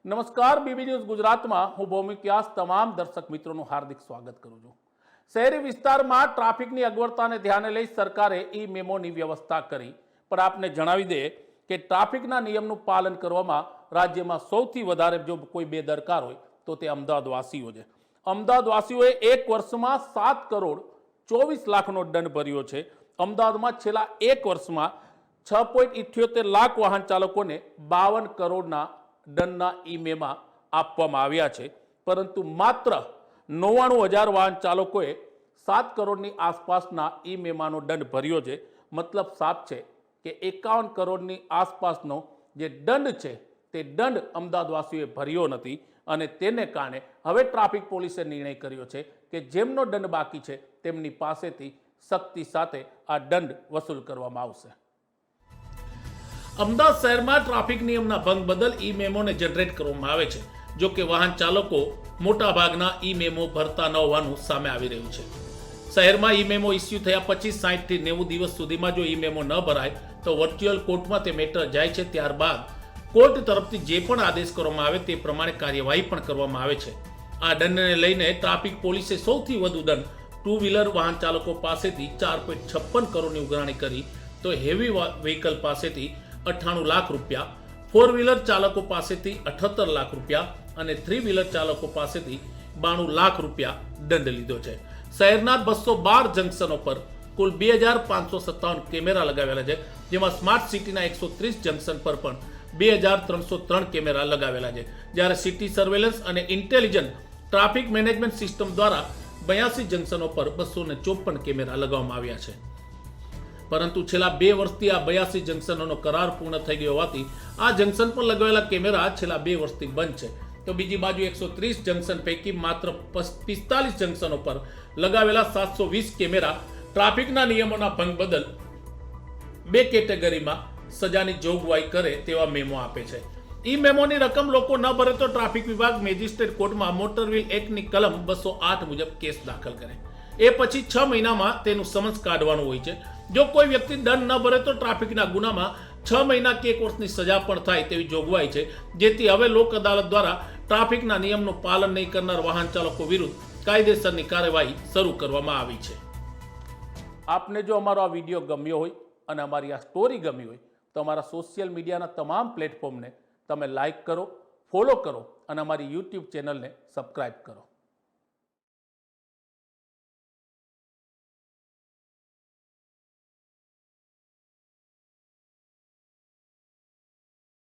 નમસ્કાર, BB news ગુજરાતમાં હું ભૌમિક વ્યાસ તમામ દર્શક મિત્રોનું હાર્દિક સ્વાગત કરું છું। શહેરી વિસ્તારમાં ટ્રાફિકની અગવડતાને ધ્યાને લઈ સરકારે ઈ મેમોની વ્યવસ્થા કરી, પણ આપને જણાવી દઈએ કે ટ્રાફિકના નિયમનું પાલન કરવામાં રાજ્યમાં સૌથી વધારે જો કોઈ બેદરકાર હોય તો તે અમદાવાદવાસીઓ છે। અમદાવાદવાસીઓએ એક વર્ષમાં 7 કરોડ 24 લાખનો દંડ ભર્યો છે। અમદાવાદમાં છેલ્લા એક વર્ષમાં 6.78 લાખ વાહન ચાલકોને 52 કરોડના દંડના ઈ મેમા આપવામાં આવ્યા છે, પરંતુ માત્ર 99,000 વાહન ચાલકોએ 7 કરોડની આસપાસના ઈ મેમાનો દંડ ભર્યો છે। મતલબ સાફ છે કે 51 કરોડની આસપાસનો જે દંડ છે તે દંડ અમદાવાદવાસીઓએ ભર્યો નથી, અને તેને કારણે હવે ટ્રાફિક પોલીસે નિર્ણય કર્યો છે કે જેમનો દંડ બાકી છે તેમની પાસેથી સખ્તી સાથે આ દંડ વસૂલ કરવામાં આવશે। અમદાવાદ શહેરમાં ટ્રાફિક નિયમના ભંગ બદલ ઈ મેમોને જનરેટ કરવામાં આવે છે। જો કે વાહન ચાલકો મોટાભાગના ઈ મેમો ભરતા ન હોવાનું સામે આવી રહ્યું છે। શહેરમાં ઈ મેમો ઇસ્યુ થયા પછી 60 થી 90 દિવસ સુધીમાં જો ઈ મેમો ન ભરાય તો વર્ચ્યુઅલ કોર્ટમાં તે મેટર જાય છે। ત્યારબાદ કોર્ટ તરફથી જે પણ આદેશ કરવામાં આવે તે પ્રમાણે કાર્યવાહી પણ કરવામાં આવે છે। આ દંડને લઈને ટ્રાફિક પોલીસે સૌથી વધુ દંડ 2 વ્હીલર વાહન ચાલકો પાસેથી 4.56 કરોડની ઉઘરાણી કરી, તો હેવી વ્હીકલ પાસેથી 98 લાખ રૂપિયા, 4 વ્હીલર ચાલકો પાસેથી 78 લાખ રૂપિયા અને 3 વ્હીલર ચાલકો પાસેથી 92 લાખ રૂપિયા દંડ લીધો છે। શહેરના 212 જંકશનો પર કુલ 2557 કેમેરા લગાવેલા છે, જેમાં સ્માર્ટ સિટીના 130 જંકશન પર પણ 2303 કેમેરા લગાવેલા છે, જ્યારે સિટી સર્વેલન્સ અને ઇન્ટેલિજન્ટ ટ્રાફિક મેનેજમેન્ટ સિસ્ટમ દ્વારા 82 જંકશનો પર 254 કેમેરા લગાવવામાં આવ્યા છે। પરંતુ છેલ્લા 2 વર્ષથી આ 82 જંકશનોનો કરાર પૂર્ણ થઈ ગયો હોવાથી આ જંકશન પર લગાવેલા કેમેરા છેલ્લા 2 વર્ષથી બંધ છે। તો બીજી બાજુ 130 જંકશન પૈકી માત્ર 45 જંકશનો પર લગાવેલા 720 કેમેરા ટ્રાફિકના નિયમોના ભંગ બદલ 2 કેટેગરીમાં સજાની જોગવાઈ કરે તેવા મેમો આપે છે। ઈ મેમોની રકમ લોકો ન ભરે તો ટ્રાફિક વિભાગ મેજિસ્ટ્રેટ કોર્ટમાં મોટર વ્હીલ એક્ટની કલમ 208 મુજબ કેસ દાખલ કરે। એ પછી 6 મહિનામાં તેનું સમન્સ કાઢવાનું હોય છે। જો કોઈ વ્યક્તિ દંડ ન ભરે તો ટ્રાફિકના ગુનામાં 6 મહિના કે 1 વર્ષની સજા પણ થાય તેવી જોગવાઈ છે, જેથી હવે લોક અદાલત દ્વારા ટ્રાફિકના નિયમનું પાલન નહીં કરનાર વાહન ચાલકો વિરુદ્ધ કાયદેસરની કાર્યવાહી શરૂ કરવામાં આવી છે। આપને જો અમારો આ વિડીયો ગમ્યો હોય અને અમારી આ સ્ટોરી ગમી હોય તો અમારા સોશિયલ મીડિયાના તમામ પ્લેટફોર્મને તમે લાઈક કરો, ફોલો કરો અને અમારી યુટ્યુબ ચેનલને સબસ્ક્રાઈબ કરો।